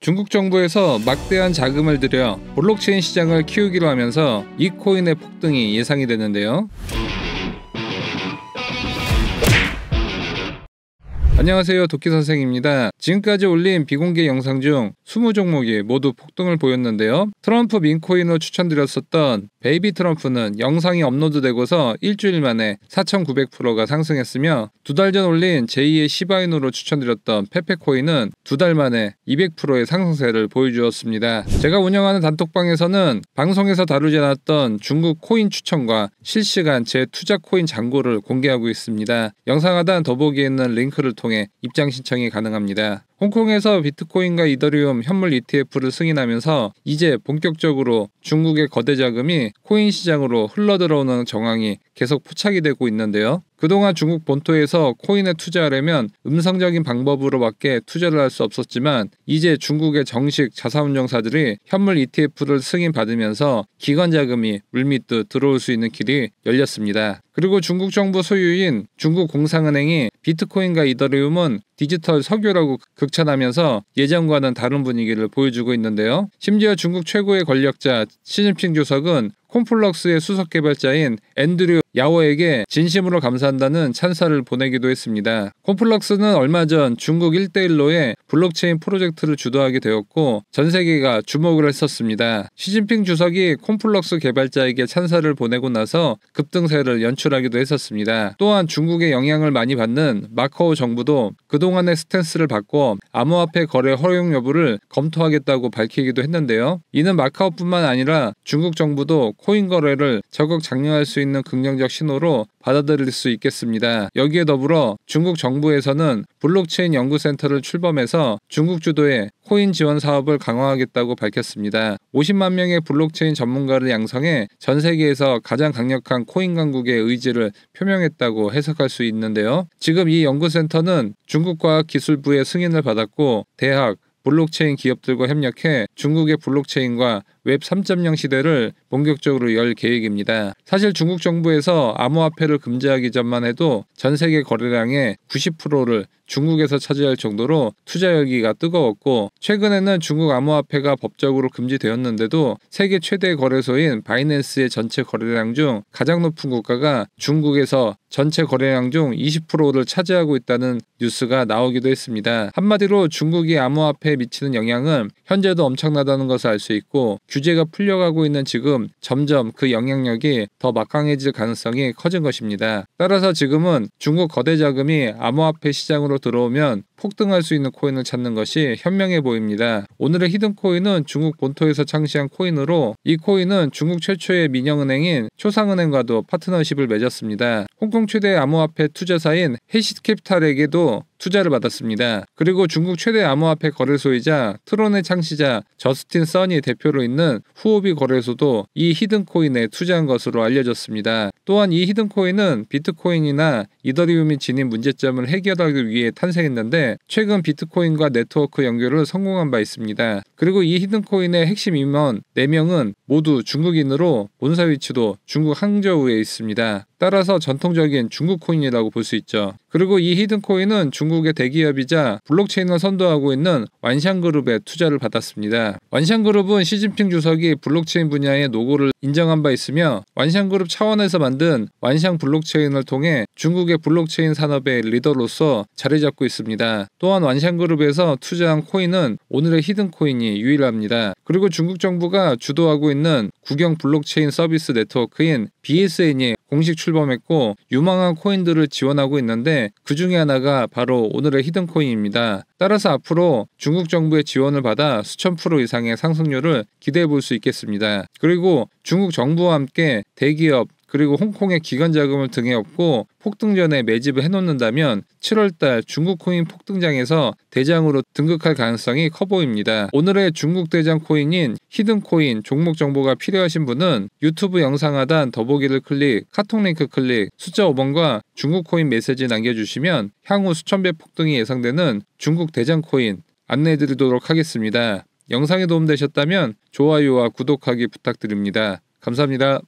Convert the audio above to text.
중국 정부에서 막대한 자금을 들여 블록체인 시장을 키우기로 하면서 이 코인의 폭등이 예상이 되는데요. 안녕하세요, 도끼선생입니다. 지금까지 올린 비공개 영상 중 20종목이 모두 폭등을 보였는데요. 트럼프 민코인으로 추천드렸었던 베이비 트럼프는 영상이 업로드되고서 일주일 만에 4,900%가 상승했으며, 2달 전 올린 제2의 시바이누로 추천드렸던 페페코인은 2달 만에 200%의 상승세를 보여주었습니다. 제가 운영하는 단톡방에서는 방송에서 다루지 않았던 중국 코인 추천과 실시간 제 투자 코인 잔고를 공개하고 있습니다. 영상 하단 더보기에 있는 링크를 통해 입장 신청이 가능합니다. 홍콩에서 비트코인과 이더리움 현물 ETF를 승인하면서 이제 본격적으로 중국의 거대 자금이 코인 시장으로 흘러들어오는 정황이 계속 포착이 되고 있는데요. 그동안 중국 본토에서 코인에 투자하려면 음성적인 방법으로밖에 투자를 할 수 없었지만, 이제 중국의 정식 자산운용사들이 현물 ETF를 승인받으면서 기관 자금이 물밀듯 들어올 수 있는 길이 열렸습니다. 그리고 중국 정부 소유인 중국 공상은행이 비트코인과 이더리움은 디지털 석유라고 극찬하면서 예전과는 다른 분위기를 보여주고 있는데요. 심지어 중국 최고의 권력자 시진핑 주석은 콤플럭스의 수석 개발자인 앤드류 야오에게 진심으로 감사한다는 찬사를 보내기도 했습니다. 콤플럭스는 얼마 전 중국 1대1로의 블록체인 프로젝트를 주도하게 되었고, 전 세계가 주목을 했었습니다. 시진핑 주석이 콤플럭스 개발자에게 찬사를 보내고 나서 급등세를 연출하기도 했었습니다. 또한 중국의 영향을 많이 받는 마카오 정부도 그동안의 스탠스를 바꿔 암호화폐 거래 허용 여부를 검토하겠다고 밝히기도 했는데요. 이는 마카오뿐만 아니라 중국 정부도 코인 거래를 적극 장려할 수 있는 긍정적 신호로 받아들일 수 있겠습니다. 여기에 더불어 중국 정부에서는 블록체인 연구센터를 출범해서 중국 주도의 코인 지원 사업을 강화하겠다고 밝혔습니다. 50만 명의 블록체인 전문가를 양성해 전 세계에서 가장 강력한 코인 강국의 의지를 표명했다고 해석할 수 있는데요. 지금 이 연구센터는 중국과학기술부의 승인을 받았고, 대학, 블록체인 기업들과 협력해 중국의 블록체인과 웹 3.0 시대를 본격적으로 열 계획입니다. 사실 중국 정부에서 암호화폐를 금지하기 전만 해도 전 세계 거래량의 90%를 중국에서 차지할 정도로 투자 열기가 뜨거웠고, 최근에는 중국 암호화폐가 법적으로 금지되었는데도 세계 최대 거래소인 바이낸스의 전체 거래량 중 가장 높은 국가가 중국에서 전체 거래량 중 20%를 차지하고 있다는 뉴스가 나오기도 했습니다. 한마디로 중국이 암호화폐에 미치는 영향은 현재도 엄청나다는 것을 알 수 있고, 규제가 풀려가고 있는 지금 점점 그 영향력이 더 막강해질 가능성이 커진 것입니다. 따라서 지금은 중국 거대 자금이 암호화폐 시장으로 들어오면 폭등할 수 있는 코인을 찾는 것이 현명해 보입니다. 오늘의 히든코인은 중국 본토에서 창시한 코인으로, 이 코인은 중국 최초의 민영은행인 초상은행과도 파트너십을 맺었습니다. 홍콩 최대 암호화폐 투자사인 해시캐피탈에게도 투자를 받았습니다. 그리고 중국 최대 암호화폐 거래소이자 트론의 창시자 저스틴 선이 대표로 있는 후오비 거래소도 이 히든코인에 투자한 것으로 알려졌습니다. 또한 이 히든코인은 비트코인이나 이더리움이 지닌 문제점을 해결하기 위해 탄생했는데, 최근 비트코인과 네트워크 연결을 성공한 바 있습니다. 그리고 이 히든코인의 핵심 임원 4명은 모두 중국인으로 본사 위치도 중국 항저우에 있습니다. 따라서 전통적인 중국 코인이라고 볼 수 있죠. 그리고 이 히든코인은 중국의 대기업이자 블록체인을 선도하고 있는 완샹그룹의 투자를 받았습니다. 완샹그룹은 시진핑 주석이 블록체인 분야의 노고를 인정한 바 있으며, 완샹그룹 차원에서 만든 완샹 블록체인을 통해 중국의 블록체인 산업의 리더로서 자리 잡고 있습니다. 또한 완샹그룹에서 투자한 코인은 오늘의 히든코인이 유일합니다. 그리고 중국 정부가 주도하고 있는 국영 블록체인 서비스 네트워크인 BSN이 공식 출범했고, 유망한 코인들을 지원하고 있는데 그 중에 하나가 바로 오늘의 히든코인입니다. 따라서 앞으로 중국 정부의 지원을 받아 수천 프로 이상의 상승률을 기대해 볼 수 있겠습니다. 그리고 중국 정부와 함께 대기업 그리고 홍콩의 기관 자금을 등에 업고 폭등 전에 매집을 해놓는다면 7월달 중국 코인 폭등장에서 대장으로 등극할 가능성이 커 보입니다. 오늘의 중국 대장 코인인 히든코인 종목 정보가 필요하신 분은 유튜브 영상 하단 더보기를 클릭, 카톡 링크 클릭, 숫자 5번과 중국 코인 메시지 남겨주시면 향후 수천 배 폭등이 예상되는 중국 대장 코인 안내해드리도록 하겠습니다. 영상이 도움되셨다면 좋아요와 구독하기 부탁드립니다. 감사합니다.